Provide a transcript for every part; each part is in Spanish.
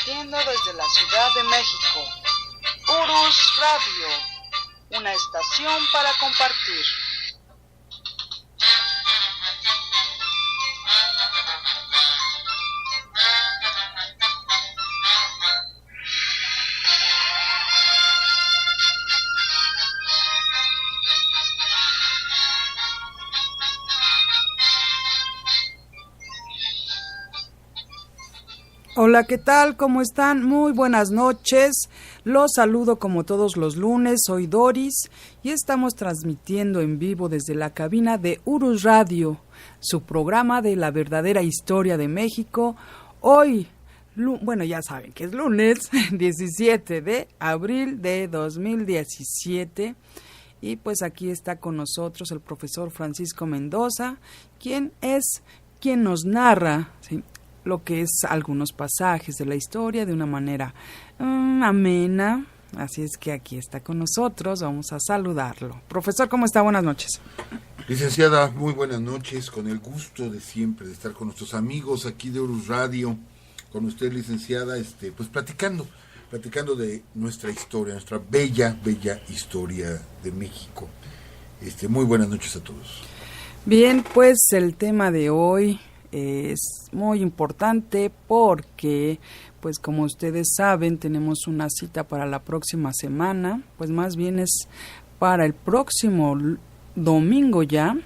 transmitiendo desde la Ciudad de México. Urus Radio, una estación para compartir. Hola, ¿qué tal? ¿Cómo están? Muy buenas noches. Los saludo como todos los lunes. Soy Doris y estamos transmitiendo en vivo desde la cabina de Urus Radio, su programa de la verdadera historia de México. Hoy, bueno, ya saben que es lunes, 17 de abril de 2017. Y pues aquí está con nosotros el profesor Francisco Mendoza, quien nos narra, ¿sí?, lo que es algunos pasajes de la historia de una manera amena. Así es que aquí está con nosotros, vamos a saludarlo. Profesor, ¿cómo está? Buenas noches. Licenciada, muy buenas noches, con el gusto de siempre de estar con nuestros amigos aquí de Urus Radio, con usted, licenciada, pues platicando de nuestra historia, nuestra bella historia de México. Muy buenas noches a todos. Bien, pues el tema de hoy es muy importante porque, pues como ustedes saben, tenemos una cita para la próxima semana, pues más bien es para el próximo domingo ya.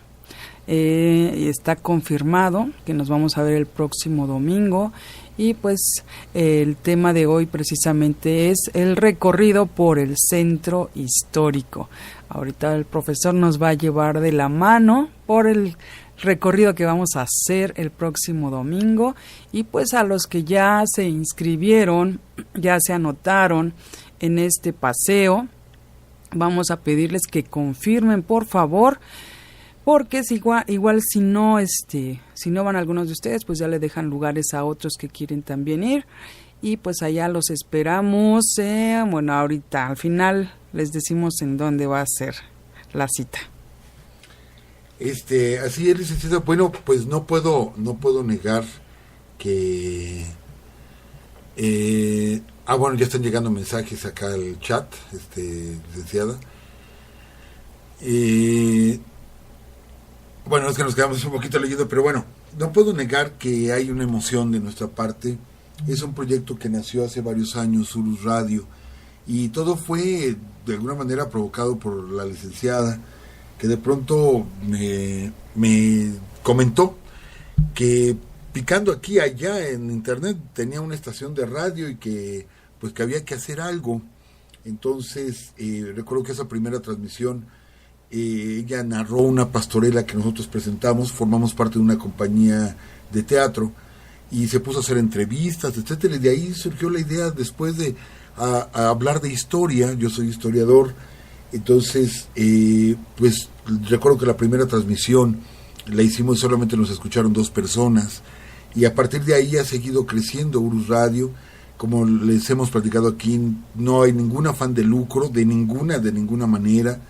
Está confirmado que nos vamos a ver el próximo domingo y pues el tema de hoy precisamente es el recorrido por el centro histórico. Ahorita el profesor nos va a llevar de la mano por el recorrido que vamos a hacer el próximo domingo y pues a los que ya se inscribieron, ya se anotaron en este paseo, vamos a pedirles que confirmen por favor, porque es igual si no van algunos de ustedes, pues ya le dejan lugares a otros que quieren también ir y pues allá los esperamos. Bueno, ahorita al final les decimos en dónde va a ser la cita. Así es, licenciada. Bueno, pues no puedo negar que bueno, ya están llegando mensajes acá al chat, licenciada. Bueno, es que nos quedamos un poquito leyendo, pero bueno, no puedo negar que hay una emoción de nuestra parte. Es un proyecto que nació hace varios años, Urus Radio, y todo fue de alguna manera provocado por la licenciada, que de pronto me comentó que picando aquí y allá en internet tenía una estación de radio y que pues que había que hacer algo. Entonces recuerdo que esa primera transmisión ella narró una pastorela que nosotros presentamos, formamos parte de una compañía de teatro y se puso a hacer entrevistas, etcétera, y de ahí surgió la idea después de a hablar de historia. Yo soy historiador. Entonces, pues recuerdo que la primera transmisión la hicimos y solamente nos escucharon 2 personas y a partir de ahí ha seguido creciendo Urus Radio. Como les hemos platicado aquí, no hay ningún afán de lucro, de ninguna manera,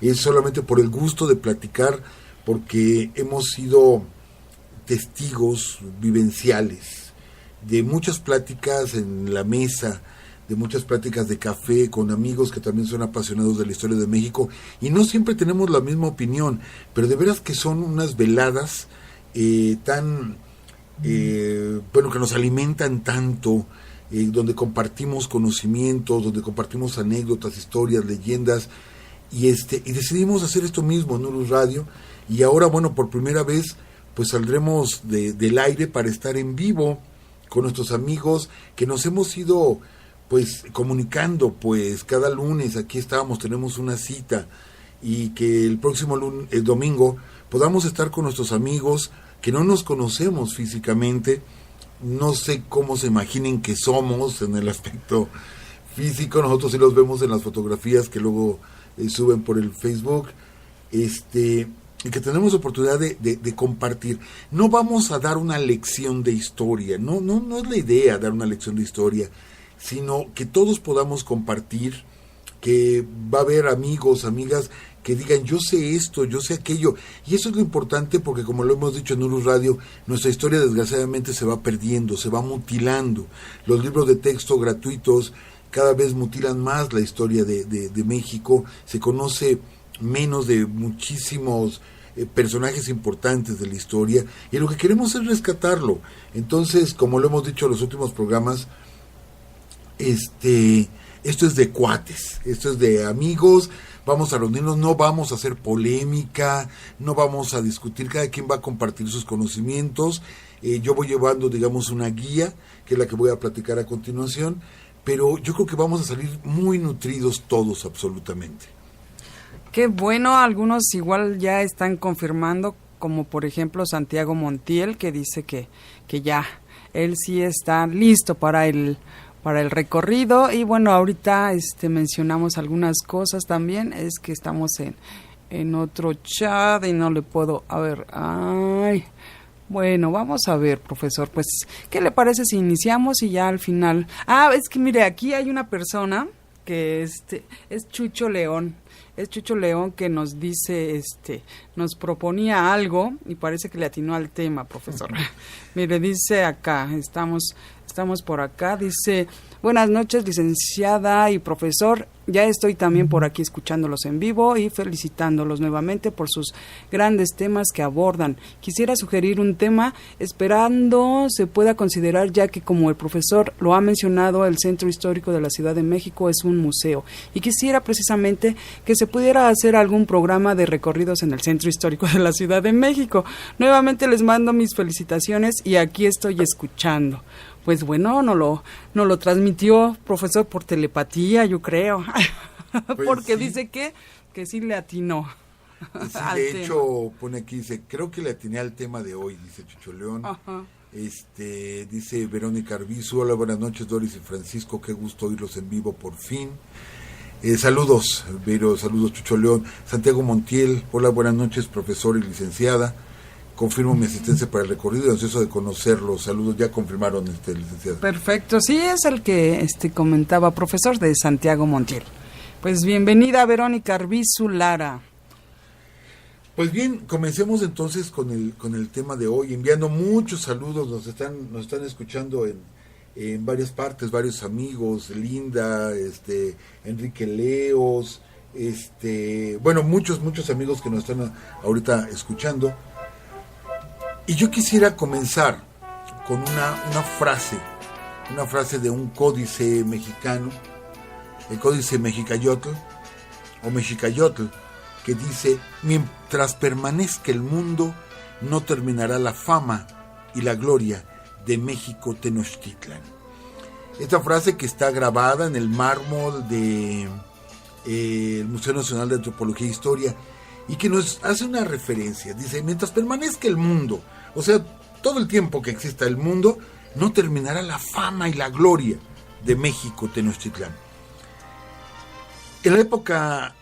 es solamente por el gusto de platicar, porque hemos sido testigos vivenciales de muchas pláticas en la mesa, de muchas pláticas de café con amigos que también son apasionados de la historia de México y no siempre tenemos la misma opinión, pero de veras que son unas veladas tan bueno, que nos alimentan tanto, donde compartimos conocimientos, donde compartimos anécdotas, historias, leyendas y decidimos hacer esto mismo en Urus Radio y ahora, bueno, por primera vez pues saldremos del aire para estar en vivo con nuestros amigos que nos hemos ido pues comunicando, pues cada lunes aquí tenemos una cita y que el próximo domingo podamos estar con nuestros amigos que no nos conocemos físicamente. No sé cómo se imaginen que somos en el aspecto físico, nosotros sí los vemos en las fotografías que luego suben por el Facebook, y que tenemos oportunidad de compartir. No vamos a dar una lección de historia, no es la idea dar una lección de historia, sino que todos podamos compartir, que va a haber amigos, amigas que digan yo sé esto, yo sé aquello, y eso es lo importante porque como lo hemos dicho en Urus Radio, nuestra historia desgraciadamente se va perdiendo, se va mutilando, los libros de texto gratuitos cada vez mutilan más la historia de México, se conoce menos de muchísimos personajes importantes de la historia, y lo que queremos es rescatarlo. Entonces, como lo hemos dicho en los últimos programas, esto es de cuates, esto es de amigos, vamos a reunirnos, no vamos a hacer polémica, no vamos a discutir, cada quien va a compartir sus conocimientos, yo voy llevando, digamos, una guía, que es la que voy a platicar a continuación, pero yo creo que vamos a salir muy nutridos todos, absolutamente. Qué bueno, algunos igual ya están confirmando, como por ejemplo Santiago Montiel, que dice que ya, él sí está listo para el recorrido. Y bueno, ahorita mencionamos algunas cosas también, es que estamos en otro chat y no le puedo, bueno, vamos a ver, profesor, pues, ¿qué le parece si iniciamos y ya al final? Es que mire, aquí hay una persona que es Chucho León. Es Chucho León que nos dice, nos proponía algo y parece que le atinó al tema, profesor. Mire, dice acá, estamos por acá, dice, buenas noches, licenciada y profesor, ya estoy también por aquí escuchándolos en vivo y felicitándolos nuevamente por sus grandes temas que abordan. Quisiera sugerir un tema, esperando se pueda considerar, ya que como el profesor lo ha mencionado, el Centro Histórico de la Ciudad de México es un museo, y quisiera precisamente que se pudiera hacer algún programa de recorridos en el Centro Histórico de la Ciudad de México. Nuevamente les mando mis felicitaciones y aquí estoy escuchando. Pues bueno, no lo transmitió, profesor, por telepatía, yo creo, pues porque sí. Dice que sí le atinó. Sí, de hecho, pone aquí, dice, creo que le atiné al tema de hoy, dice Chucho León. Ajá. Dice Verónica Arbizu, hola, buenas noches, Doris y Francisco, qué gusto oírlos en vivo por fin. Saludos, Vero, saludos, Chucho León. Santiago Montiel, hola, buenas noches, profesor y licenciada. Confirmo mi asistencia para el recorrido y ansioso de conocerlo. Saludos, ya confirmaron, licenciado. Perfecto, sí, es el que comentaba, profesor, de Santiago Montiel. Pues bienvenida, Verónica Arbizu Lara. Pues bien, comencemos entonces con el tema de hoy, enviando muchos saludos, nos están escuchando en varias partes, varios amigos, Linda, Enrique Leos, bueno, muchos amigos que nos están ahorita escuchando. Y yo quisiera comenzar con una frase de un códice mexicano, el códice Mexicayotl, o Mexicayotl, que dice, mientras permanezca el mundo, no terminará la fama y la gloria de México Tenochtitlan. Esta frase que está grabada en el mármol del Museo Nacional de Antropología e Historia, y que nos hace una referencia, dice, mientras permanezca el mundo, o sea, todo el tiempo que exista el mundo, no terminará la fama y la gloria de México Tenochtitlán. En la época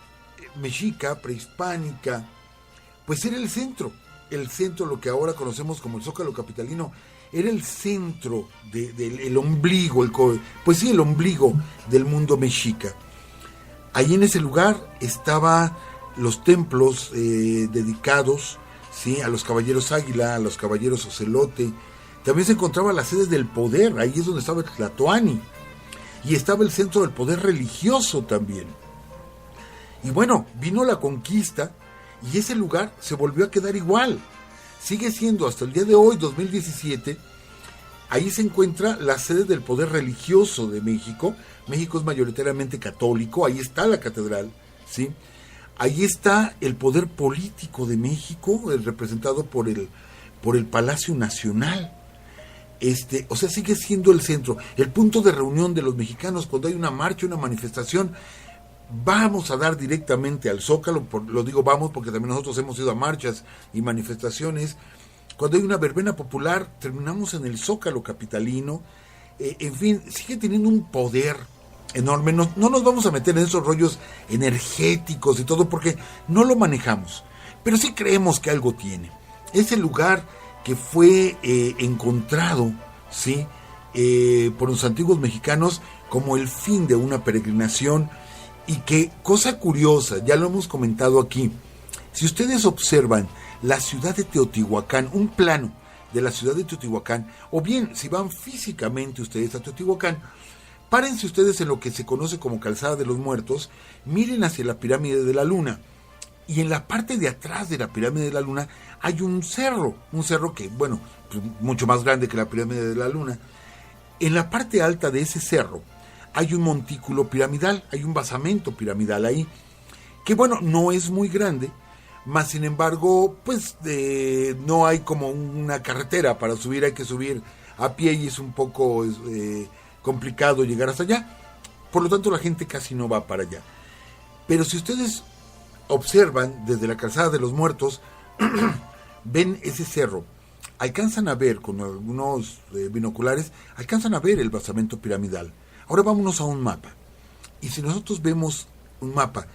mexica, prehispánica, pues era el centro, lo que ahora conocemos como el Zócalo capitalino, era el centro del ombligo, el ombligo del mundo mexica. Ahí en ese lugar estaban los templos dedicados, ¿sí?, a los caballeros Águila, a los caballeros Ocelote. También se encontraba la sede del poder, ahí es donde estaba el Tlatoani, y estaba el centro del poder religioso también. Y bueno, vino la conquista y ese lugar se volvió a quedar igual. Sigue siendo hasta el día de hoy, 2017, ahí se encuentra la sede del poder religioso de México. México es mayoritariamente católico, ahí está la catedral, ¿sí? Ahí está el poder político de México, representado por el Palacio Nacional. O sea, sigue siendo el centro, el punto de reunión de los mexicanos. Cuando hay una marcha, una manifestación, vamos a dar directamente al Zócalo. Lo digo vamos porque también nosotros hemos ido a marchas y manifestaciones. Cuando hay una verbena popular, terminamos en el Zócalo capitalino. En fin, sigue teniendo un poder enorme. No nos vamos a meter en esos rollos energéticos y todo porque no lo manejamos, pero sí creemos que algo tiene. Ese lugar que fue encontrado, ¿sí?, por los antiguos mexicanos como el fin de una peregrinación, Y que, cosa curiosa, ya lo hemos comentado aquí, si ustedes observan la ciudad de Teotihuacán, un plano de la ciudad de Teotihuacán, o bien si van físicamente ustedes a Teotihuacán, párense ustedes en lo que se conoce como Calzada de los Muertos, miren hacia la Pirámide de la Luna, y en la parte de atrás de la Pirámide de la Luna hay un cerro que, bueno, pues mucho más grande que la Pirámide de la Luna. En la parte alta de ese cerro hay un montículo piramidal, hay un basamento piramidal ahí, que bueno, no es muy grande, mas sin embargo, pues no hay como una carretera para subir, hay que subir a pie y es un poco complicado llegar hasta allá, por lo tanto la gente casi no va para allá. Pero si ustedes observan desde la Calzada de los Muertos, ven ese cerro, alcanzan a ver con algunos binoculares, alcanzan a ver el basamento piramidal. Ahora vámonos a un mapa, y si nosotros vemos un mapa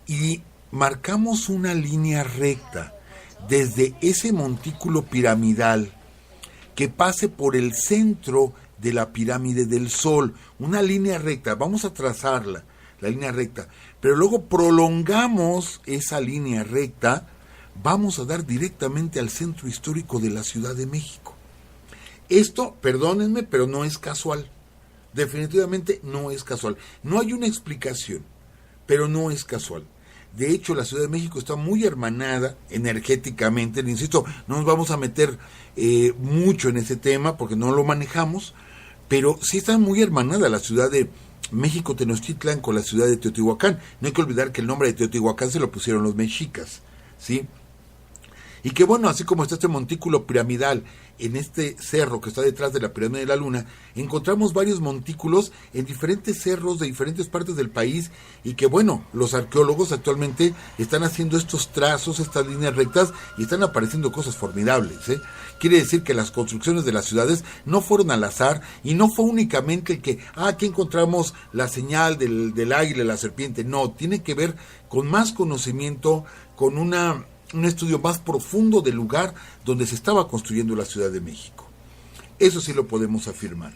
y marcamos una línea recta desde ese montículo piramidal que pase por el centro de la pirámide del Sol, una línea recta, vamos a trazarla, la línea recta, pero luego prolongamos esa línea recta, vamos a dar directamente al centro histórico de la Ciudad de México. Esto, perdónenme, pero no es casual, definitivamente no es casual, no hay una explicación, pero no es casual. De hecho, la Ciudad de México está muy hermanada energéticamente, le insisto, no nos vamos a meter mucho en ese tema porque no lo manejamos, pero sí está muy hermanada la Ciudad de México Tenochtitlán con la ciudad de Teotihuacán. No hay que olvidar que el nombre de Teotihuacán se lo pusieron los mexicas, ¿sí? Y que bueno, así como está este montículo piramidal en este cerro que está detrás de la Pirámide de la Luna, encontramos varios montículos en diferentes cerros de diferentes partes del país y que bueno, los arqueólogos actualmente están haciendo estos trazos, estas líneas rectas y están apareciendo cosas formidables, ¿eh? Quiere decir que las construcciones de las ciudades no fueron al azar y no fue únicamente el que, aquí encontramos la señal del águila, la serpiente, no, tiene que ver con más conocimiento, con un estudio más profundo del lugar donde se estaba construyendo la Ciudad de México. Eso sí lo podemos afirmar.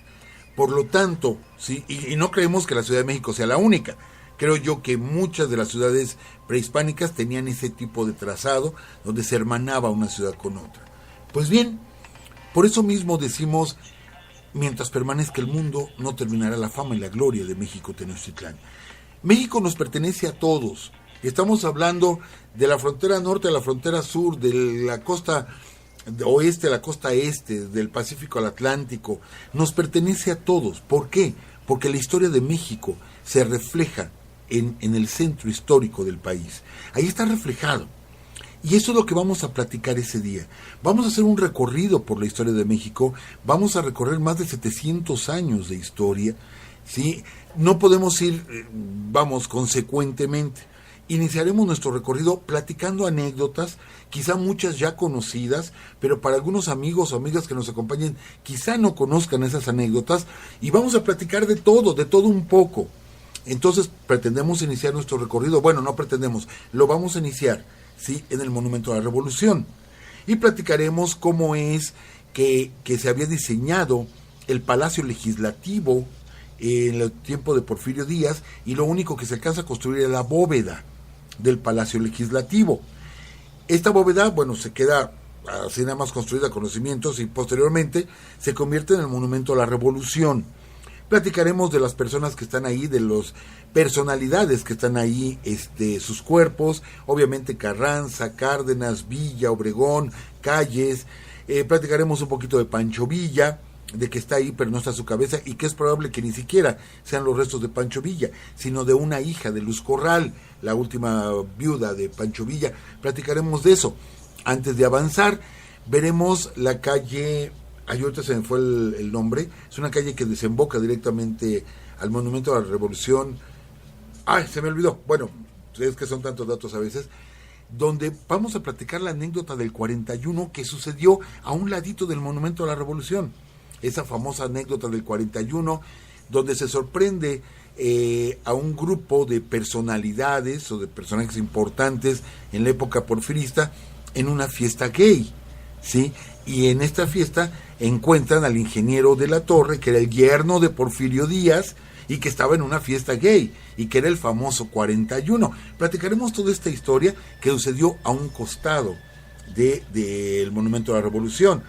Por lo tanto, sí, y no creemos que la Ciudad de México sea la única. Creo yo que muchas de las ciudades prehispánicas tenían ese tipo de trazado donde se hermanaba una ciudad con otra. Pues bien, por eso mismo decimos, mientras permanezca el mundo, no terminará la fama y la gloria de México Tenochtitlán. México nos pertenece a todos. Estamos hablando de la frontera norte a la frontera sur, de la costa oeste a la costa este, del Pacífico al Atlántico. Nos pertenece a todos. ¿Por qué? Porque la historia de México se refleja en el centro histórico del país. Ahí está reflejado. Y eso es lo que vamos a platicar ese día. Vamos a hacer un recorrido por la historia de México. Vamos a recorrer más de 700 años de historia, ¿sí? No podemos ir, consecuentemente. Iniciaremos nuestro recorrido platicando anécdotas, quizá muchas ya conocidas, pero para algunos amigos o amigas que nos acompañen, quizá no conozcan esas anécdotas, y vamos a platicar de todo un poco. Entonces, pretendemos iniciar nuestro recorrido, lo vamos a iniciar, ¿sí?, en el Monumento a la Revolución, y platicaremos cómo es que se había diseñado el Palacio Legislativo en el tiempo de Porfirio Díaz, y lo único que se alcanza a construir es la bóveda del Palacio Legislativo. Esta bóveda, se queda así nada más construida con los cimientos y posteriormente se convierte en el Monumento a la Revolución. Platicaremos de las personas que están ahí, de las personalidades que están ahí, sus cuerpos, obviamente Carranza, Cárdenas, Villa, Obregón, Calles. Platicaremos un poquito de Pancho Villa, de que está ahí pero no está su cabeza, y que es probable que ni siquiera sean los restos de Pancho Villa, sino de una hija de Luz Corral, la última viuda de Pancho Villa. Platicaremos de eso. Antes de avanzar, veremos la calle, ahorita se me fue el nombre, es una calle que desemboca directamente al Monumento a la Revolución. Se me olvidó, es que son tantos datos a veces, donde vamos a platicar la anécdota del 41 que sucedió a un ladito del Monumento a la Revolución. Esa famosa anécdota del 41, donde se sorprende a un grupo de personalidades o de personajes importantes en la época porfirista en una fiesta gay, ¿sí? Y en esta fiesta encuentran al ingeniero de la Torre, que era el yerno de Porfirio Díaz, y que estaba en una fiesta gay y que era el famoso 41. Platicaremos toda esta historia que sucedió a un costado del Monumento a la Revolución.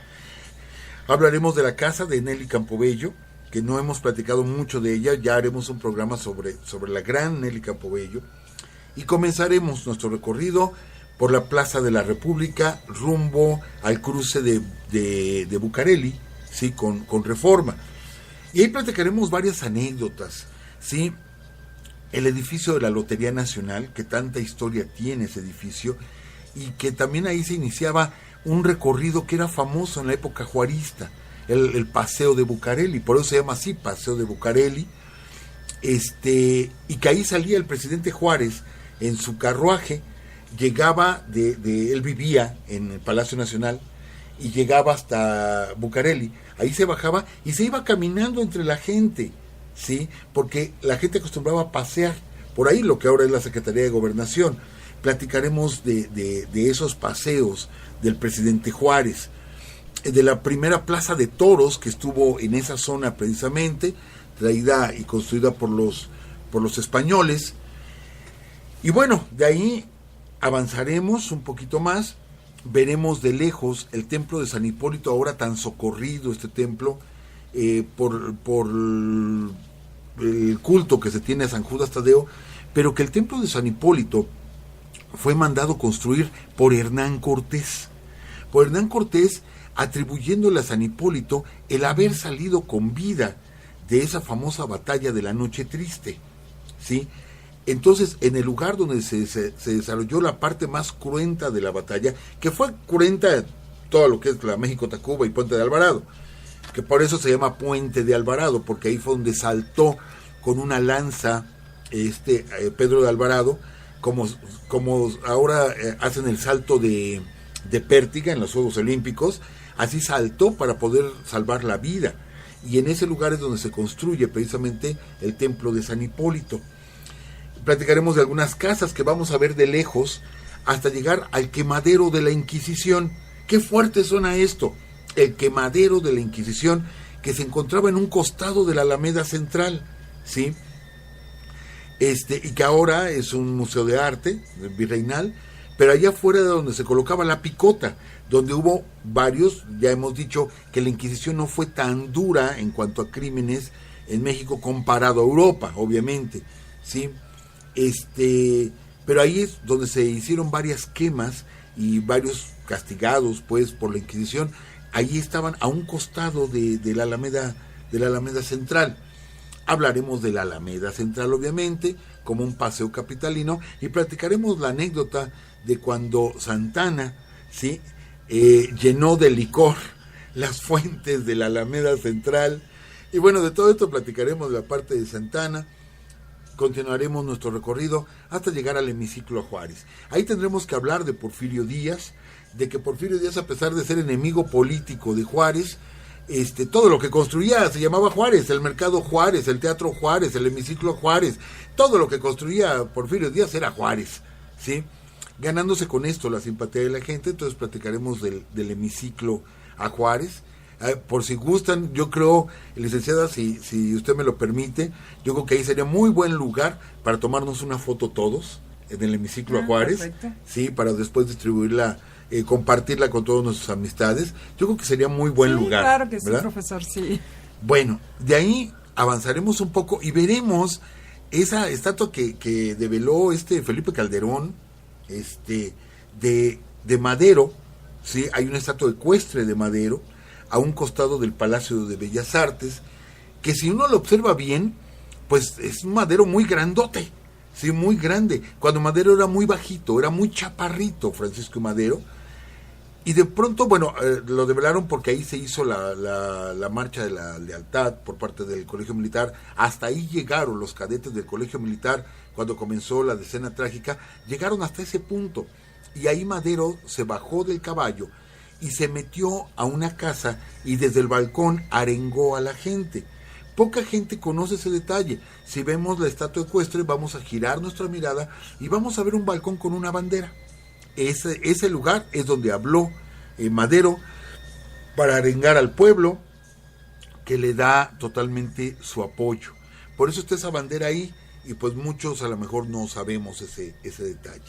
Hablaremos de la casa de Nelly Campobello, que no hemos platicado mucho de ella, ya haremos un programa sobre la gran Nelly Campobello, y comenzaremos nuestro recorrido por la Plaza de la República rumbo al cruce de Bucareli, ¿sí? con Reforma. Y ahí platicaremos varias anécdotas, ¿sí? El edificio de la Lotería Nacional, que tanta historia tiene ese edificio, y que también ahí se iniciaba un recorrido que era famoso en la época juarista, el Paseo de Bucareli, por eso se llama así, Paseo de Bucareli, y que ahí salía el presidente Juárez en su carruaje, llegaba él vivía en el Palacio Nacional, y llegaba hasta Bucareli, ahí se bajaba y se iba caminando entre la gente, ¿sí? Porque la gente acostumbraba a pasear por ahí, lo que ahora es la Secretaría de Gobernación. Platicaremos de esos paseos del presidente Juárez, de la primera plaza de toros que estuvo en esa zona precisamente, traída y construida por los españoles. Y bueno, de ahí avanzaremos un poquito más, veremos de lejos el templo de San Hipólito, ahora tan socorrido este templo, por el culto que se tiene a San Judas Tadeo, pero que el templo de San Hipólito fue mandado construir por Hernán Cortés. Por Hernán Cortés, atribuyéndole a San Hipólito el haber salido con vida de esa famosa batalla de la Noche Triste, ¿sí? Entonces, en el lugar donde se desarrolló la parte más cruenta de la batalla, que fue cruenta todo lo que es la México-Tacuba y Puente de Alvarado, que por eso se llama Puente de Alvarado, porque ahí fue donde saltó con una lanza Pedro de Alvarado, como ahora hacen el salto de pértiga en los Juegos Olímpicos, así saltó para poder salvar la vida. Y en ese lugar es donde se construye precisamente el templo de San Hipólito. Platicaremos de algunas casas que vamos a ver de lejos hasta llegar al quemadero de la Inquisición. ¡Qué fuerte suena esto! El quemadero de la Inquisición, que se encontraba en un costado de la Alameda Central, ¿sí? Y que ahora es un museo de arte virreinal, pero allá afuera de donde se colocaba la picota, donde hubo varios, ya hemos dicho que la Inquisición no fue tan dura en cuanto a crímenes en México comparado a Europa, obviamente, ¿sí? Pero ahí es donde se hicieron varias quemas y varios castigados, pues, por la Inquisición. Ahí estaban a un costado de la Alameda Central. Hablaremos de la Alameda Central, obviamente, como un paseo capitalino, y platicaremos la anécdota de cuando Santana, ¿sí? Llenó de licor las fuentes de la Alameda Central. Y bueno, de todo esto platicaremos de la parte de Santana. Continuaremos nuestro recorrido hasta llegar al hemiciclo a Juárez. Ahí tendremos que hablar de Porfirio Díaz, de que Porfirio Díaz, a pesar de ser enemigo político de Juárez, todo lo que construía se llamaba Juárez, el mercado Juárez, el teatro Juárez, el hemiciclo Juárez, todo lo que construía Porfirio Díaz era Juárez, ¿sí? Ganándose con esto la simpatía de la gente. Entonces platicaremos del hemiciclo a Juárez. Por si gustan, yo creo, licenciada, si usted me lo permite, yo creo que ahí sería muy buen lugar para tomarnos una foto todos en el hemiciclo a Juárez, perfecto. Sí, para después distribuirla, compartirla con todas nuestras amistades. Yo creo que sería muy buen lugar. Claro que ¿verdad? Sí, profesor, sí. Bueno, de ahí avanzaremos un poco y veremos esa estatua que develó Felipe Calderón, de Madero, sí, hay una estatua ecuestre de Madero a un costado del Palacio de Bellas Artes, que si uno lo observa bien, pues es un Madero muy grandote, sí, muy grande, cuando Madero era muy bajito, era muy chaparrito, Francisco Madero, y de pronto, bueno, lo develaron porque ahí se hizo la marcha de la lealtad por parte del Colegio Militar. Hasta ahí llegaron los cadetes del Colegio Militar cuando comenzó la decena trágica, llegaron hasta ese punto, y ahí Madero se bajó del caballo y se metió a una casa y desde el balcón arengó a la gente. Poca gente conoce ese detalle. Si vemos la estatua ecuestre, vamos a girar nuestra mirada y vamos a ver un balcón con una bandera. Ese lugar es donde habló Madero para arengar al pueblo, que le da totalmente su apoyo. Por eso está esa bandera ahí, y pues muchos a lo mejor no sabemos ese detalle.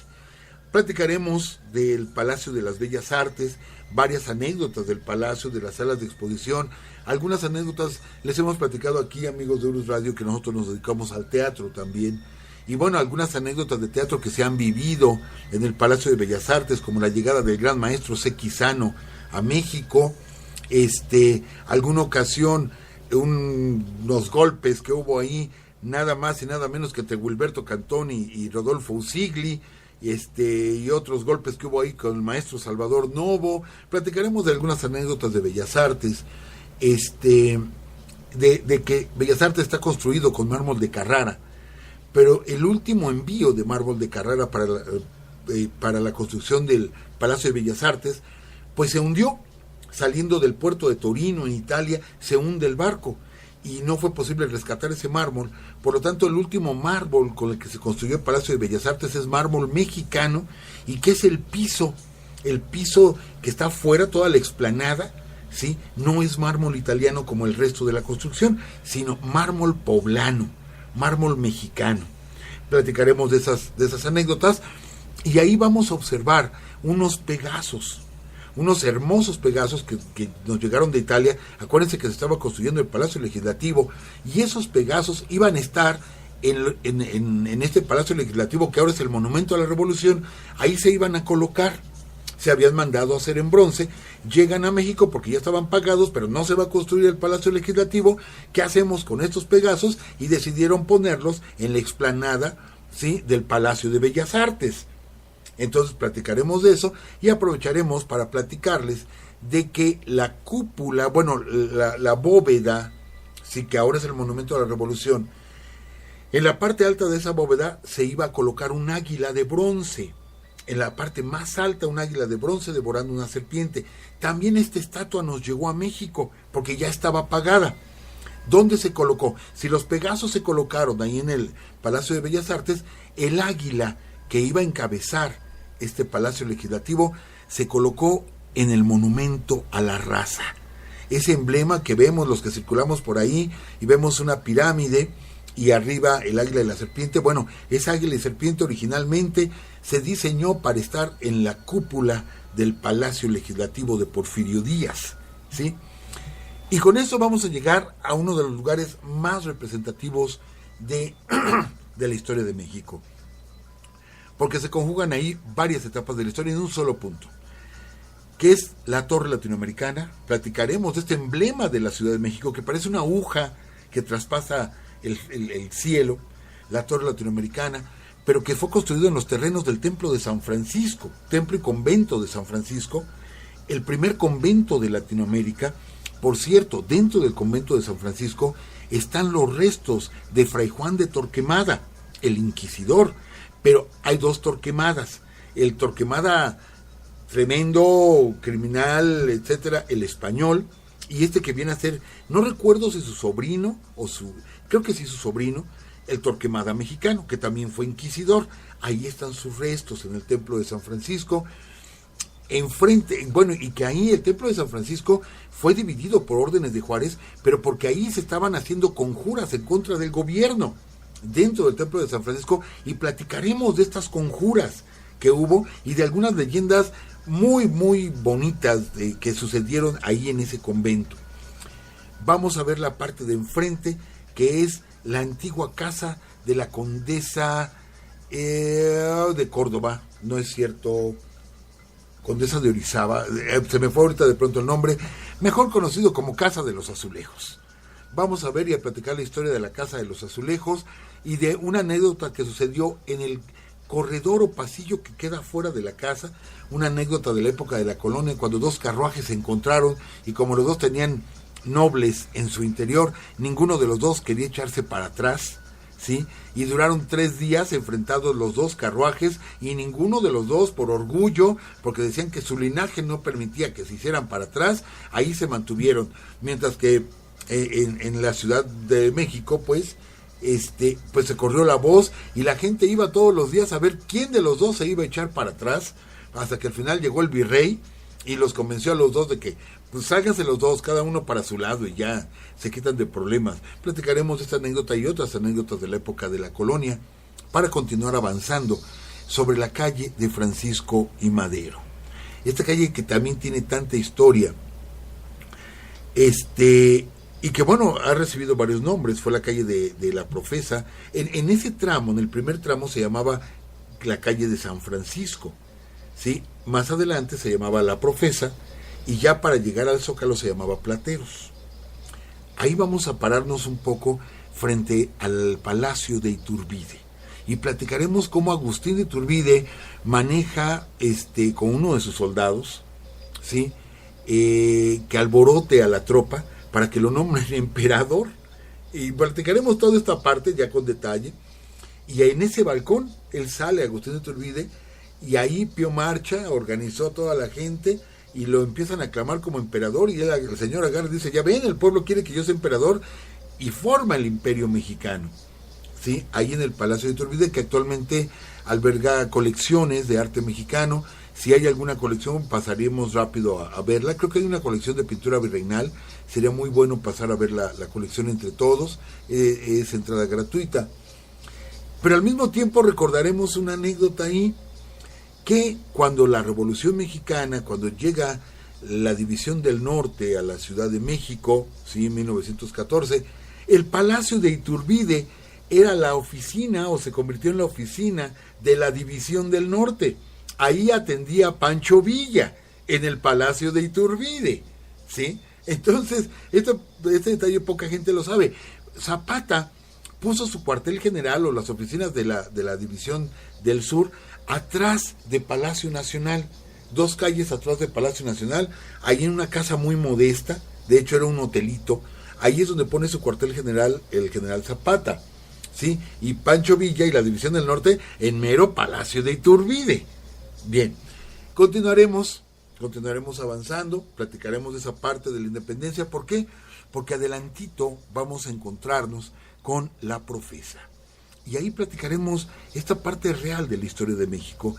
Platicaremos del Palacio de las Bellas Artes, varias anécdotas del Palacio, de las salas de exposición. Algunas anécdotas les hemos platicado aquí, amigos de Urus Radio, que nosotros nos dedicamos al teatro también. Y bueno, algunas anécdotas de teatro que se han vivido en el Palacio de Bellas Artes, como la llegada del gran maestro Sequizano a México, alguna ocasión, unos golpes que hubo ahí, nada más y nada menos que entre Guilberto Cantoni y Rodolfo Usigli, y otros golpes que hubo ahí con el maestro Salvador Novo. Platicaremos de algunas anécdotas de Bellas Artes, de que Bellas Artes está construido con mármol de Carrara, pero el último envío de mármol de Carrara para la construcción del Palacio de Bellas Artes, pues se hundió. Saliendo del puerto de Torino, en Italia, se hunde el barco y no fue posible rescatar ese mármol. Por lo tanto, el último mármol con el que se construyó el Palacio de Bellas Artes es mármol mexicano, y que es el piso que está afuera, toda la explanada, ¿sí? No es mármol italiano como el resto de la construcción, sino mármol poblano, mármol mexicano. Platicaremos de esas anécdotas, y ahí vamos a observar unos Pegasos, unos hermosos Pegasos que nos llegaron de Italia. Acuérdense que se estaba construyendo el Palacio Legislativo, y esos Pegasos iban a estar en este Palacio Legislativo, que ahora es el Monumento a la Revolución. Ahí se iban a colocar. Se habían mandado a hacer en bronce, llegan a México porque ya estaban pagados, pero no se va a construir el Palacio Legislativo. ¿Qué hacemos con estos Pegasos? Y decidieron ponerlos en la explanada, ¿sí?, del Palacio de Bellas Artes. Entonces platicaremos de eso, y aprovecharemos para platicarles de que la cúpula, bueno, la bóveda, sí, que ahora es el Monumento a la Revolución, en la parte alta de esa bóveda se iba a colocar un águila de bronce. En la parte más alta, un águila de bronce devorando una serpiente. También esta estatua nos llegó a México porque ya estaba pagada. ¿Dónde se colocó? Si los Pegasos se colocaron ahí en el Palacio de Bellas Artes, el águila que iba a encabezar este Palacio Legislativo se colocó en el Monumento a la Raza. Ese emblema que vemos los que circulamos por ahí, y vemos una pirámide y arriba el águila y la serpiente. Bueno, esa águila y serpiente originalmente se diseñó para estar en la cúpula del Palacio Legislativo de Porfirio Díaz, ¿sí? Y con eso vamos a llegar a uno de los lugares más representativos de la historia de México, porque se conjugan ahí varias etapas de la historia en un solo punto, que es la Torre Latinoamericana. Platicaremos de este emblema de la Ciudad de México que parece una aguja que traspasa el cielo, la Torre Latinoamericana, pero que fue construido en los terrenos del Templo de San Francisco, Templo y Convento de San Francisco, el primer convento de Latinoamérica. Por cierto, dentro del convento de San Francisco están los restos de Fray Juan de Torquemada, el inquisidor. Pero hay dos Torquemadas: el Torquemada tremendo, criminal, etcétera, el español, y este que viene a ser, no recuerdo si su sobrino, creo que sí su sobrino, el Torquemada mexicano, que también fue inquisidor. Ahí están sus restos en el Templo de San Francisco. Enfrente, bueno, y que ahí el Templo de San Francisco fue dividido por órdenes de Juárez, pero porque ahí se estaban haciendo conjuras en contra del gobierno dentro del Templo de San Francisco, y platicaremos de estas conjuras que hubo y de algunas leyendas muy, muy bonitas que sucedieron ahí en ese convento. Vamos a ver la parte de enfrente, que es la antigua casa de la condesa de Córdoba, no es cierto, condesa de Orizaba, se me fue ahorita de pronto el nombre, mejor conocido como Casa de los Azulejos. Vamos a ver y a platicar la historia de la Casa de los Azulejos y de una anécdota que sucedió en el corredor o pasillo que queda fuera de la casa, una anécdota de la época de la colonia, cuando dos carruajes se encontraron, y como los dos tenían nobles en su interior, ninguno de los dos quería echarse para atrás, ¿sí? Y duraron 3 días enfrentados los dos carruajes, y ninguno de los dos, por orgullo, porque decían que su linaje no permitía que se hicieran para atrás, ahí se mantuvieron, mientras que en la Ciudad de México, pues se corrió la voz y la gente iba todos los días a ver quién de los dos se iba a echar para atrás, hasta que al final llegó el virrey y los convenció a los dos de que pues sálganse los dos, cada uno para su lado y ya se quitan de problemas. Platicaremos de esta anécdota y otras anécdotas de la época de la colonia para continuar avanzando sobre la calle de Francisco y Madero. Esta calle que también tiene tanta historia, y que bueno, ha recibido varios nombres. Fue la calle de la Profesa. En ese tramo, en el primer tramo, se llamaba la calle de San Francisco, ¿sí? Más adelante se llamaba La Profesa, y ya para llegar al Zócalo se llamaba Plateros. Ahí vamos a pararnos un poco frente al Palacio de Iturbide, y platicaremos cómo Agustín de Iturbide maneja con uno de sus soldados, ¿sí? Que alborote a la tropa para que lo nombren emperador, y platicaremos toda esta parte ya con detalle. Y en ese balcón él sale, Agustín de Iturbide, y ahí Pío Marcha organizó a toda la gente y lo empiezan a aclamar como emperador, y el señor agarra y dice, ya ven, el pueblo quiere que yo sea emperador, y forma el Imperio Mexicano, ¿sí? Ahí en el Palacio de Iturbide, que actualmente alberga colecciones de arte mexicano. Si hay alguna colección, pasaríamos rápido a verla. Creo que hay una colección de pintura virreinal. Sería muy bueno pasar a ver la colección entre todos. Es entrada gratuita. Pero al mismo tiempo recordaremos una anécdota ahí, que cuando la Revolución Mexicana, cuando llega la División del Norte a la Ciudad de México, ¿sí? En 1914, el Palacio de Iturbide era la oficina, o se convirtió en la oficina de la División del Norte. Ahí atendía Pancho Villa, en el Palacio de Iturbide, ¿sí? Entonces, este detalle poca gente lo sabe. Zapata puso su cuartel general o las oficinas de la División del Sur atrás de Palacio Nacional, 2 calles atrás de Palacio Nacional, ahí en una casa muy modesta, de hecho era un hotelito. Ahí es donde pone su cuartel general el general Zapata, ¿sí? Y Pancho Villa y la División del Norte en mero Palacio de Iturbide. Bien, continuaremos avanzando, platicaremos de esa parte de la independencia. ¿Por qué? Porque adelantito vamos a encontrarnos con La Profesa. Y ahí platicaremos esta parte real de la historia de México,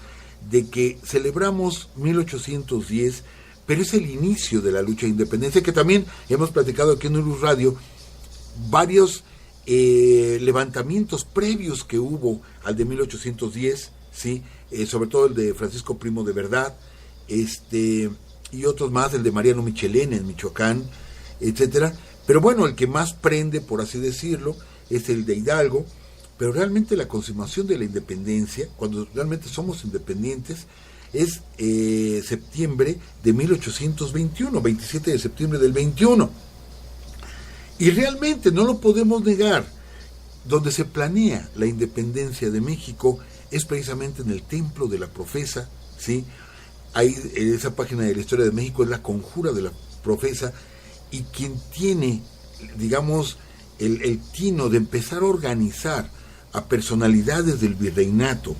de que celebramos 1810, pero es el inicio de la lucha de independencia, que también hemos platicado aquí en Urus Radio, varios levantamientos previos que hubo al de 1810, ¿sí? Sobre todo el de Francisco Primo de Verdad, y otros más, el de Mariano Michelena en Michoacán, etcétera. Pero bueno, el que más prende, por así decirlo, es el de Hidalgo. Pero realmente la consumación de la independencia, cuando realmente somos independientes, es septiembre de 1821, 27 de septiembre del 21. Y realmente no lo podemos negar, donde se planea la independencia de México es precisamente en el Templo de la Profesa, ¿sí? Ahí, en esa página de la historia de México, es la conjura de la Profesa, y quien tiene, digamos, el tino de empezar a organizar a personalidades del virreinato,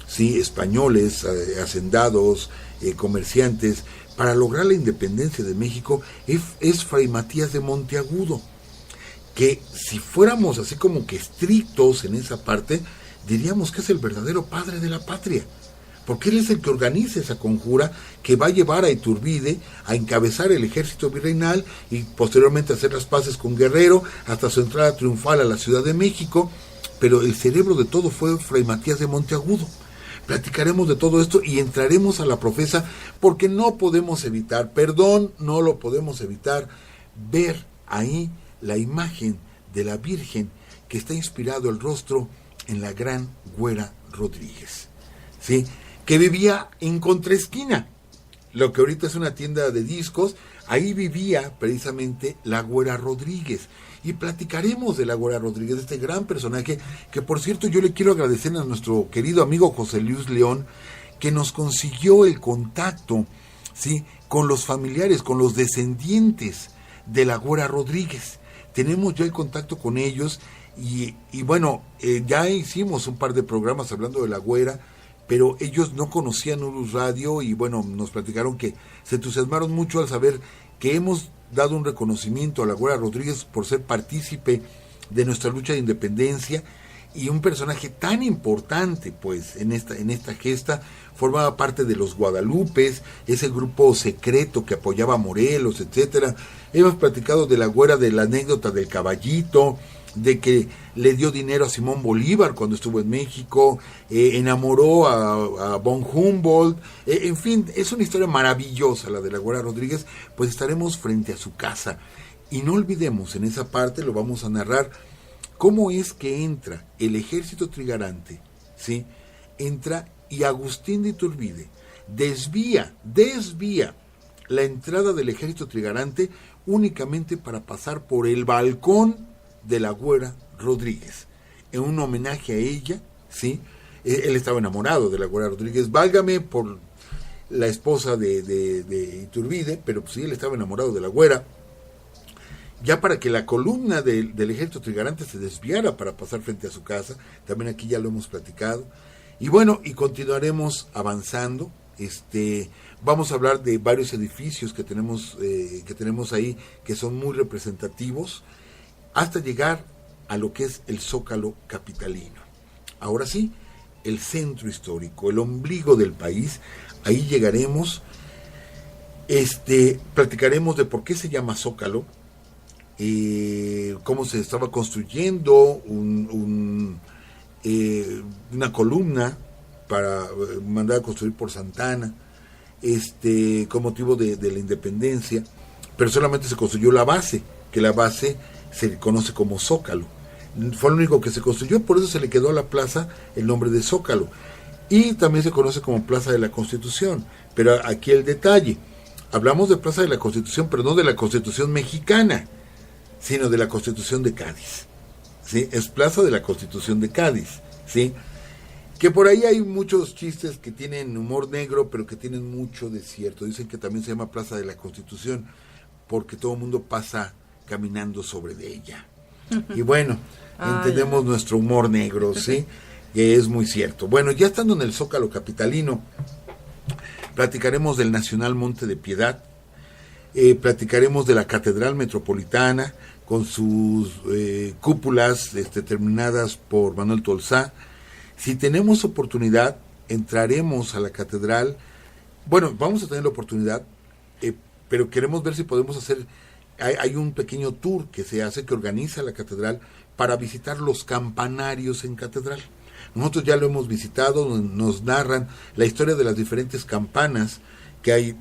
¿sí? Españoles, hacendados, comerciantes, para lograr la independencia de México, es Fray Matías de Monteagudo, que si fuéramos así como que estrictos en esa parte, diríamos que es el verdadero padre de la patria, porque él es el que organiza esa conjura que va a llevar a Iturbide a encabezar el ejército virreinal y posteriormente hacer las paces con Guerrero hasta su entrada triunfal a la Ciudad de México. Pero el cerebro de todo fue Fray Matías de Monteagudo. Platicaremos de todo esto y entraremos a La Profesa, porque no podemos evitar, no lo podemos evitar, ver ahí la imagen de la Virgen que está inspirado el rostro en la gran Güera Rodríguez, ¿sí? Que vivía en Contraesquina, lo que ahorita es una tienda de discos. Ahí vivía precisamente la Güera Rodríguez. Y platicaremos de la Güera Rodríguez, este gran personaje, que por cierto yo le quiero agradecer a nuestro querido amigo José Luis León, que nos consiguió el contacto, ¿sí? Con los familiares, con los descendientes de la Güera Rodríguez. Tenemos ya el contacto con ellos, y bueno, ya hicimos un par de programas hablando de la Güera, pero ellos no conocían Urus Radio, y bueno, nos platicaron que se entusiasmaron mucho al saber que hemos dado un reconocimiento a la Güera Rodríguez por ser partícipe de nuestra lucha de independencia, y un personaje tan importante pues en esta gesta. Formaba parte de los Guadalupes, ese grupo secreto que apoyaba a Morelos, etcétera. Hemos platicado de la güera, de la anécdota del caballito, de que le dio dinero a Simón Bolívar cuando estuvo en México, enamoró a von Humboldt, en fin, es una historia maravillosa la de la güera Rodríguez. Pues estaremos frente a su casa y no olvidemos, en esa parte lo vamos a narrar, cómo es que entra el ejército trigarante, ¿sí? Entra y Agustín de Iturbide desvía la entrada del ejército trigarante únicamente para pasar por el balcón de la güera Rodríguez, en un homenaje a ella, ¿sí? Él estaba enamorado de la güera Rodríguez, válgame por la esposa de Iturbide, pero pues sí, él estaba enamorado de la güera, ya para que la columna del ejército trigarante se desviara para pasar frente a su casa. También aquí ya lo hemos platicado. Y bueno, y continuaremos avanzando. Vamos a hablar de varios edificios que tenemos ahí, que son muy representativos, hasta llegar a lo que es el Zócalo capitalino. Ahora sí, el centro histórico, el ombligo del país. Ahí llegaremos, platicaremos de por qué se llama Zócalo, cómo se estaba construyendo una columna para mandar a construir por Santana, con motivo de la independencia, pero solamente se construyó la base, que la base se conoce como Zócalo. Fue lo único que se construyó, por eso se le quedó a la plaza el nombre de Zócalo. Y también se conoce como Plaza de la Constitución. Pero aquí el detalle, hablamos de Plaza de la Constitución, pero no de la Constitución mexicana, sino de la Constitución de Cádiz, ¿sí? Es Plaza de la Constitución de Cádiz, ¿sí? Que por ahí hay muchos chistes que tienen humor negro, pero que tienen mucho de cierto. Dicen que también se llama Plaza de la Constitución porque todo el mundo pasa caminando sobre de ella. Y bueno, entendemos nuestro humor negro, ¿sí? Que es muy cierto. Bueno, ya estando en el Zócalo capitalino, platicaremos del Nacional Monte de Piedad, platicaremos de la Catedral Metropolitana, con sus cúpulas terminadas por Manuel Tolsá. Si tenemos oportunidad, entraremos a la catedral. Bueno, vamos a tener la oportunidad, pero queremos ver si podemos hacer, hay un pequeño tour que se hace, que organiza la catedral, para visitar los campanarios en catedral. Nosotros ya lo hemos visitado, nos narran la historia de las diferentes campanas que hay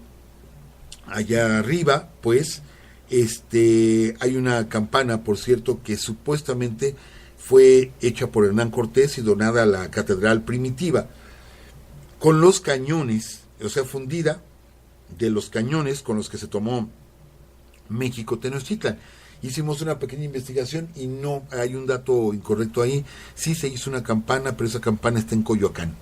allá arriba. Pues hay una campana, por cierto, que supuestamente fue hecha por Hernán Cortés y donada a la catedral primitiva, con los cañones, o sea, fundida de los cañones con los que se tomó México Tenochtitlan. Hicimos una pequeña investigación y no hay un dato incorrecto ahí. Sí se hizo una campana, pero esa campana está en Coyoacán,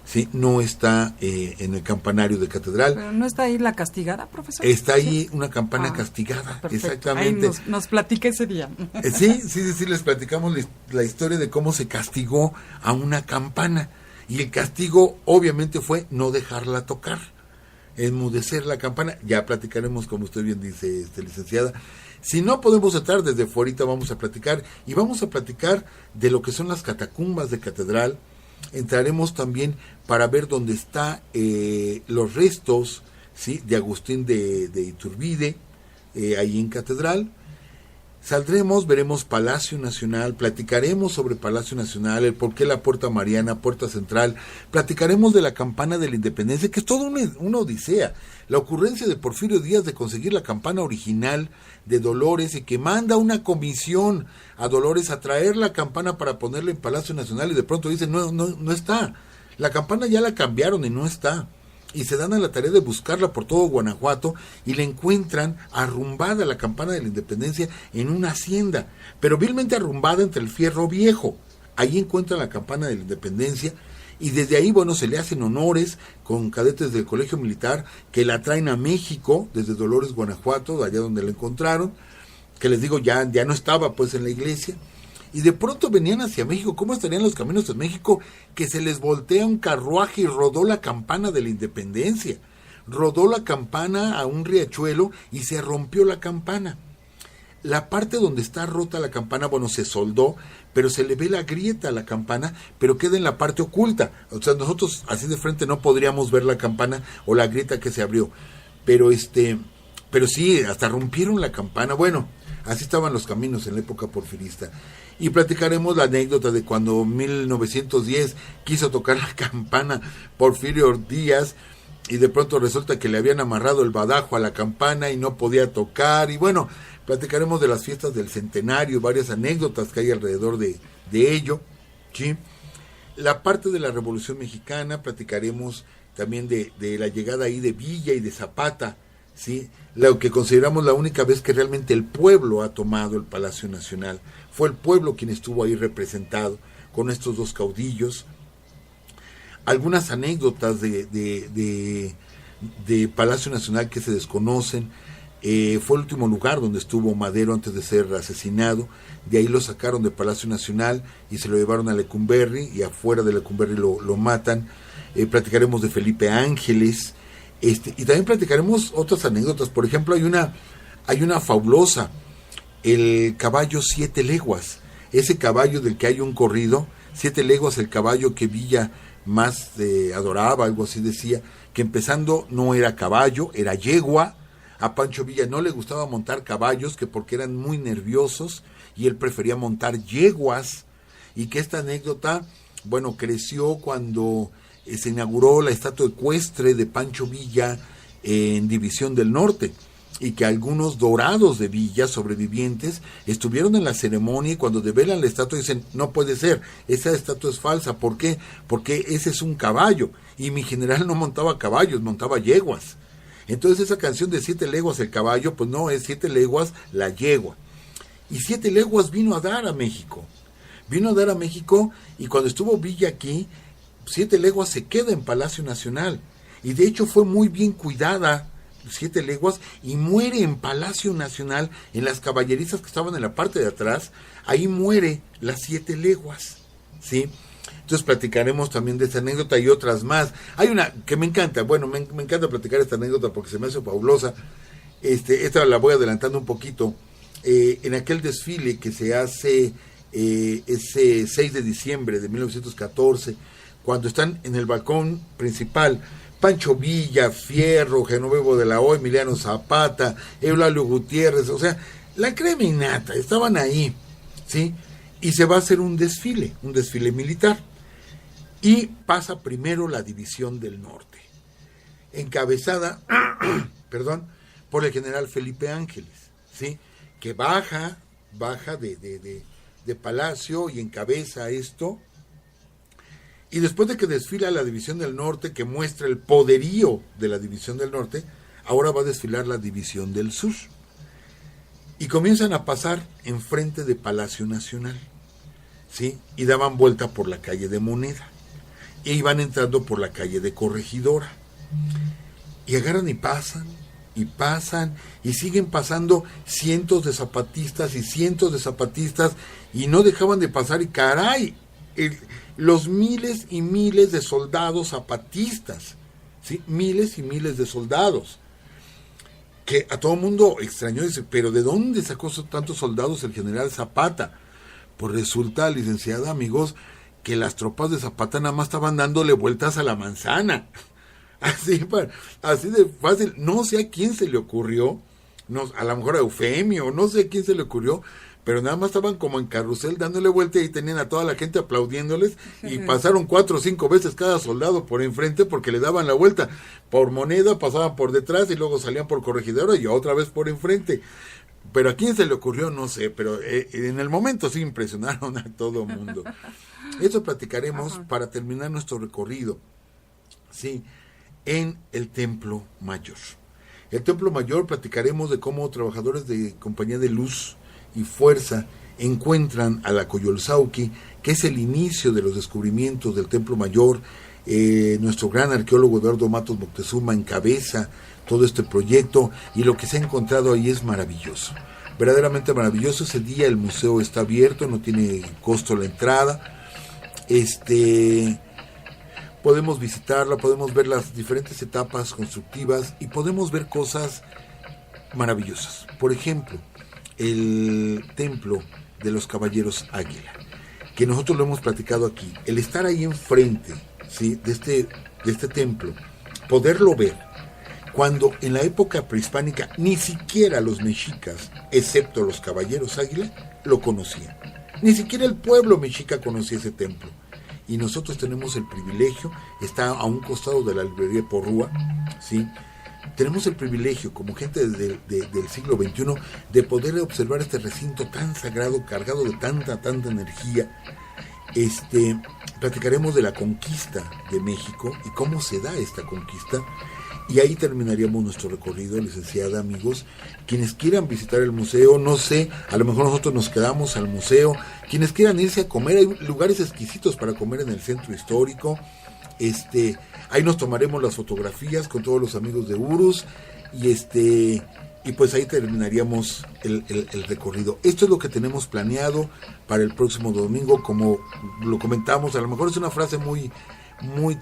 ¿sí? No está en el campanario de catedral. ¿Pero no está ahí la castigada, profesor? Está ahí una campana castigada, perfecto. Exactamente. Ahí nos platica ese día. Sí, les platicamos la historia de cómo se castigó a una campana. Y el castigo obviamente fue no dejarla tocar, enmudecer la campana. Ya platicaremos, como usted bien dice, licenciada. Si no podemos entrar desde fuera, vamos a platicar, y vamos a platicar de lo que son las catacumbas de catedral. Entraremos también para ver dónde están los restos, ¿sí?, de Agustín de Iturbide, ahí en catedral. Saldremos, veremos Palacio Nacional, platicaremos sobre Palacio Nacional, el por qué la Puerta Mariana, Puerta Central, platicaremos de la campana de la Independencia, que es toda una odisea, la ocurrencia de Porfirio Díaz de conseguir la campana original de Dolores, y que manda una comisión a Dolores a traer la campana para ponerla en Palacio Nacional, y de pronto dicen, no está, la campana ya la cambiaron y no está. Y se dan a la tarea de buscarla por todo Guanajuato y la encuentran arrumbada, la campana de la Independencia, en una hacienda, pero vilmente arrumbada entre el fierro viejo. Ahí encuentran la campana de la Independencia y desde ahí, bueno, se le hacen honores con cadetes del Colegio Militar que la traen a México desde Dolores, Guanajuato, allá donde la encontraron, que les digo, ya no estaba pues en la iglesia. Y de pronto venían hacia México. ¿Cómo estarían los caminos de México? Que se les voltea un carruaje y rodó la campana de la Independencia. Rodó la campana a un riachuelo y se rompió la campana. La parte donde está rota la campana, bueno, se soldó, pero se le ve la grieta a la campana, pero queda en la parte oculta. O sea, nosotros así de frente no podríamos ver la campana o la grieta que se abrió. Pero sí, hasta rompieron la campana. Bueno, así estaban los caminos en la época porfirista. Y platicaremos la anécdota de cuando en 1910 quiso tocar la campana Porfirio Díaz, y de pronto resulta que le habían amarrado el badajo a la campana y no podía tocar. Y bueno, platicaremos de las fiestas del centenario, varias anécdotas que hay alrededor de ello, ¿sí? La parte de la Revolución Mexicana, platicaremos también de la llegada ahí de Villa y de Zapata, ¿sí? Lo que consideramos la única vez que realmente el pueblo ha tomado el Palacio Nacional. Fue el pueblo quien estuvo ahí representado con estos dos caudillos. Algunas anécdotas de Palacio Nacional que se desconocen. Fue el último lugar donde estuvo Madero antes de ser asesinado. De ahí lo sacaron de Palacio Nacional y se lo llevaron a Lecumberri, y afuera de Lecumberri lo matan. Platicaremos de Felipe Ángeles, y también platicaremos otras anécdotas. Por ejemplo, hay una fabulosa, el caballo 7 leguas, ese caballo del que hay un corrido, 7 leguas, el caballo que Villa más adoraba, algo así decía, que empezando no era caballo, era yegua. A Pancho Villa no le gustaba montar caballos, que porque eran muy nerviosos, y él prefería montar yeguas, y que esta anécdota, bueno, creció cuando se inauguró la estatua ecuestre de Pancho Villa en División del Norte, y que algunos dorados de Villa, sobrevivientes, estuvieron en la ceremonia, y cuando develan la estatua dicen, no puede ser, esa estatua es falsa. ¿Por qué? Porque ese es un caballo, y mi general no montaba caballos, montaba yeguas. Entonces esa canción de 7 leguas el caballo, pues no, es 7 leguas la yegua. Y 7 leguas vino a dar a México. Y cuando estuvo Villa aquí, 7 leguas se queda en Palacio Nacional. Y de hecho fue muy bien cuidada 7 leguas, y muere en Palacio Nacional, en las caballerizas que estaban en la parte de atrás. Ahí muere las 7 leguas, ¿sí? Entonces platicaremos también de esta anécdota y otras más. Hay una que me encanta, bueno, me encanta platicar esta anécdota porque se me hace fabulosa. Esta la voy adelantando un poquito. En aquel desfile que se hace ese 6 de diciembre de 1914, cuando están en el balcón principal Pancho Villa, Fierro, Genovevo de la O, Emiliano Zapata, Eulalio Gutiérrez, o sea, la crema innata, estaban ahí, ¿sí? Y se va a hacer un desfile militar. Y pasa primero la División del Norte, encabezada por el general Felipe Ángeles, ¿sí? Que baja de Palacio y encabeza esto. Y después de que desfila la División del Norte, que muestra el poderío de la División del Norte, ahora va a desfilar la División del Sur. Y comienzan a pasar enfrente de Palacio Nacional, ¿sí? Y daban vuelta por la calle de Moneda. E iban entrando por la calle de Corregidora. Y agarran y pasan, y siguen pasando cientos de zapatistas, y no dejaban de pasar, y caray, los miles y miles de soldados zapatistas, ¿sí? Miles y miles de soldados, que a todo mundo extrañó, dice, pero ¿de dónde sacó tantos soldados el general Zapata? Pues resulta, licenciada, amigos, que las tropas de Zapata nada más estaban dándole vueltas a la manzana, así de fácil. No sé a quién se le ocurrió, a lo mejor a Eufemio, no sé a quién se le ocurrió, pero nada más estaban como en carrusel dándole vuelta, y tenían a toda la gente aplaudiéndoles, y pasaron 4 o 5 veces cada soldado por enfrente, porque le daban la vuelta por Moneda, pasaban por detrás y luego salían por Corregidora y otra vez por enfrente. Pero a quién se le ocurrió, no sé, pero en el momento sí impresionaron a todo el mundo. Eso platicaremos para terminar nuestro recorrido, ¿sí? En el Templo Mayor. El Templo Mayor, platicaremos de cómo trabajadores de Compañía de Luz y Fuerza encuentran a la Coyolxauhqui, que es el inicio de los descubrimientos del Templo Mayor. Nuestro gran arqueólogo Eduardo Matos Moctezuma encabeza todo este proyecto, y lo que se ha encontrado ahí es maravilloso, verdaderamente maravilloso. Ese día el museo está abierto, no tiene costo la entrada. Podemos visitarla, podemos ver las diferentes etapas constructivas y podemos ver cosas maravillosas. Por ejemplo, el templo de los Caballeros Águila, que nosotros lo hemos platicado aquí. El estar ahí enfrente, ¿sí?, de este templo, poderlo ver, cuando en la época prehispánica ni siquiera los mexicas, excepto los Caballeros Águila, lo conocían. Ni siquiera el pueblo mexica conocía ese templo. Y nosotros tenemos el privilegio, está a un costado de la librería Porrúa, ¿sí?, tenemos el privilegio, como gente del siglo XXI, de poder observar este recinto tan sagrado, cargado de tanta energía. Platicaremos de la conquista de México y cómo se da esta conquista. Y ahí terminaríamos nuestro recorrido, licenciada, amigos. Quienes quieran visitar el museo, no sé, a lo mejor nosotros nos quedamos al museo. Quienes quieran irse a comer, hay lugares exquisitos para comer en el centro histórico. Ahí nos tomaremos las fotografías con todos los amigos de Urus y pues ahí terminaríamos el recorrido. Esto es lo que tenemos planeado para el próximo domingo. Como lo comentamos, a lo mejor es una frase muy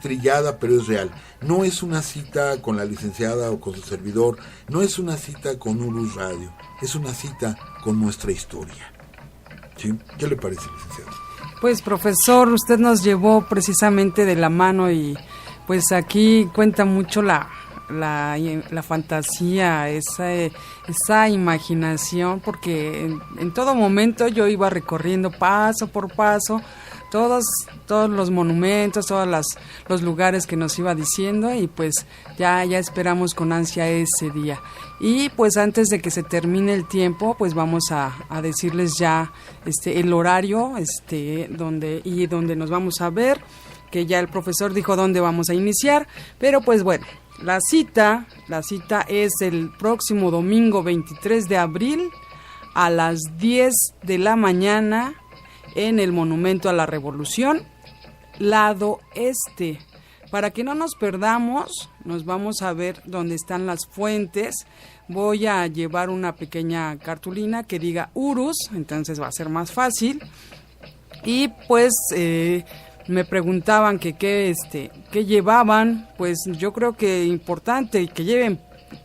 trillada, pero es real. No es una cita con la licenciada o con su servidor, no es una cita con Urus Radio, es una cita con nuestra historia. ¿Sí? ¿Qué le parece, licenciado? Pues, profesor, usted nos llevó precisamente de la mano y pues aquí cuenta mucho la fantasía, esa imaginación, porque en todo momento yo iba recorriendo paso por paso todos los monumentos, todos los lugares que nos iba diciendo, y pues ya esperamos con ansia ese día. Y pues antes de que se termine el tiempo, pues vamos a decirles ya el horario donde nos vamos a ver, que ya el profesor dijo dónde vamos a iniciar, pero pues bueno, la cita es el próximo domingo 23 de abril a las 10 de la mañana en el Monumento a la Revolución, lado este. Para que no nos perdamos, nos vamos a ver dónde están las fuentes. Voy a llevar una pequeña cartulina que diga Urus, entonces va a ser más fácil. Y pues me preguntaban que qué llevaban. Pues yo creo que importante que lleven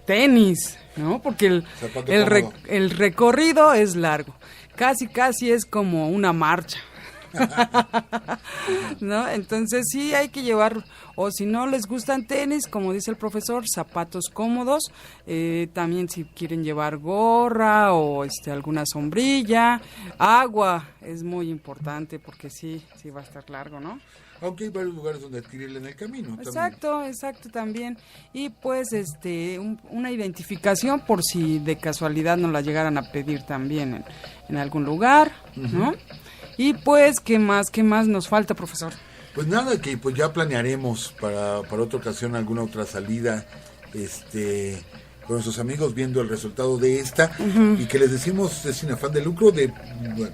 tenis, ¿no? Porque el recorrido es largo. Casi es como una marcha. ¿No? Entonces sí hay que llevar, o si no les gustan tenis, como dice el profesor, zapatos cómodos, también si quieren llevar gorra o alguna sombrilla, agua es muy importante porque sí va a estar largo, ¿no? Aunque hay varios lugares donde adquirirla en el camino. Exacto también. Y pues una identificación por si de casualidad nos la llegaran a pedir también en algún lugar, ¿no? Y pues, ¿qué más nos falta, profesor? Pues nada, que pues ya planearemos para otra ocasión alguna otra salida, con nuestros amigos viendo el resultado de esta, y que les decimos sin afán de lucro,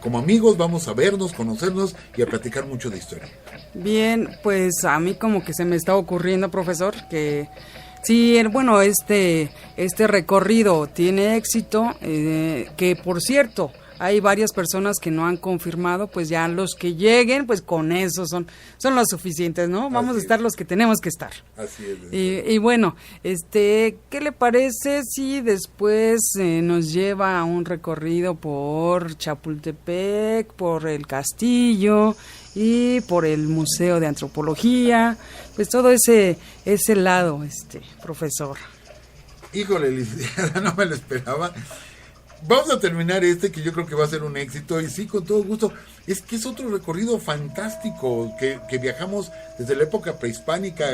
como amigos vamos a vernos, conocernos y a platicar mucho de historia. Bien, pues a mí como que se me está ocurriendo, profesor, que sí, bueno, este recorrido tiene éxito, que por cierto, hay varias personas que no han confirmado, pues ya los que lleguen, pues con eso son los suficientes, ¿no? Vamos a estar los que tenemos que estar. Así es. Y bueno, ¿qué le parece si después nos lleva a un recorrido por Chapultepec, por el castillo y por el Museo de Antropología? Pues todo ese lado, profesor. Híjole, licenciada, no me lo esperaba. Vamos a terminar que yo creo que va a ser un éxito, y sí, con todo gusto. Es que es otro recorrido fantástico, que viajamos desde la época prehispánica,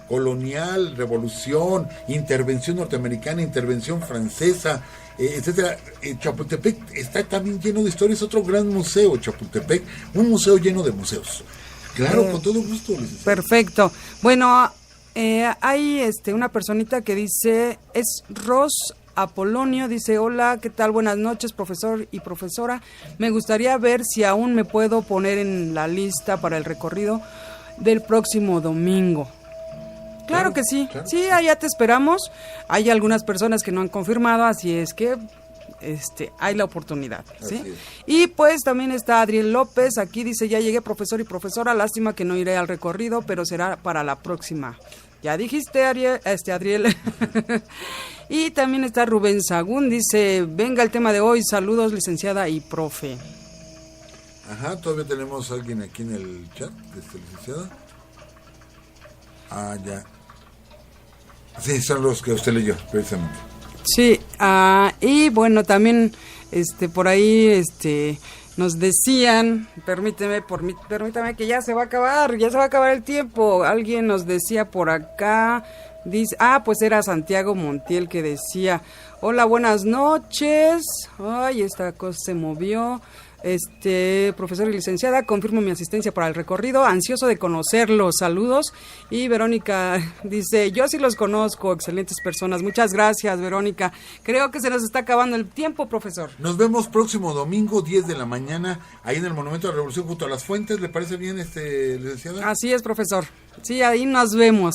colonial, revolución, intervención norteamericana, intervención francesa, etcétera. Chapultepec está también lleno de historias, otro gran museo, Chapultepec, un museo lleno de museos. Claro, con todo gusto. Perfecto. Bueno, hay una personita que dice, es Ros Apolonio, dice: hola, ¿qué tal? Buenas noches, profesor y profesora. Me gustaría ver si aún me puedo poner en la lista para el recorrido del próximo domingo. Claro que sí. Claro. Sí, allá te esperamos. Hay algunas personas que no han confirmado, así es que hay la oportunidad, ¿sí? Y pues también está Adriel López, aquí dice: ya llegué, profesor y profesora, lástima que no iré al recorrido, pero será para la próxima Ya dijiste, Adriel. Y también está Rubén Sagún, dice, venga el tema de hoy, saludos licenciada y profe. Ajá, todavía tenemos a alguien aquí en el chat, licenciada. Ah, ya. Sí, son los que usted leyó, precisamente. Sí, y bueno, también por ahí nos decían, permítame que ya se va a acabar el tiempo. Alguien nos decía por acá, dice, pues era Santiago Montiel que decía, hola, buenas noches. Ay, esta cosa se movió. Profesor y licenciada, confirmo mi asistencia para el recorrido, ansioso de conocerlos, saludos. Y Verónica dice, yo sí los conozco, excelentes personas, muchas gracias, Verónica. Creo que se nos está acabando el tiempo, profesor. Nos vemos próximo domingo, 10 de la mañana, ahí en el Monumento de la Revolución junto a las Fuentes. ¿Le parece bien, licenciada? Así es, profesor, sí, ahí nos vemos.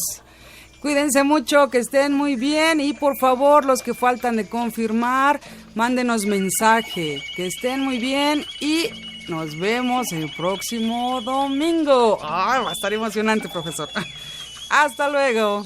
Cuídense mucho, que estén muy bien y por favor, los que faltan de confirmar, mándenos mensaje, que estén muy bien y nos vemos el próximo domingo. Va a estar emocionante, profesor. Hasta luego.